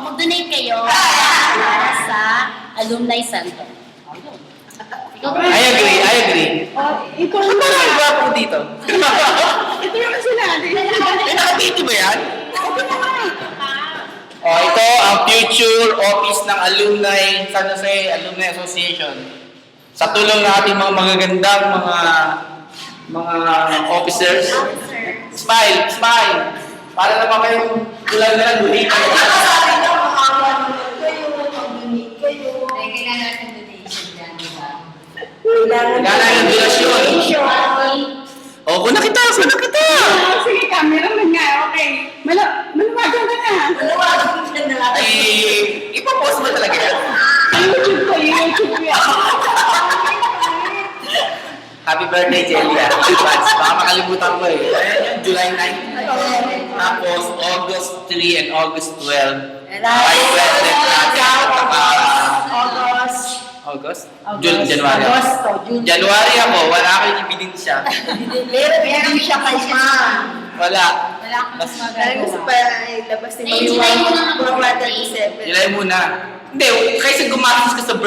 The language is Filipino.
mag-donate kayo para sa Alumni Center. I agree. Ito Ano ba ang gwapo dito? ito naman sila. May nakatiti ba yan? Ito ang future office ng Alumni San Jose Alumni Association. Sa tulong ng ating mga magagandang mga officers. Smile! Para naman kayong tulad na lang donate. Kailangan ng donasyon. Kuna kita! Sige, camera man nga. Okay. Maluwagan ka na. Ay, ipapost mo talaga yan. YouTube ko yan. Happy birthday, Jelia. Advance. Baka makalimutan ko eh. Ayan yun, July 9. Tapos, August 3 and August 12. Ay, president natin. August? January. January ako. Wala akong ebidensya. Meron siya kay Ma. Wala. Mas gusto pa ilabas ni July mo na Mama. ang birthday. July muna. Hindi, kaysa gumastos ka sa birthday.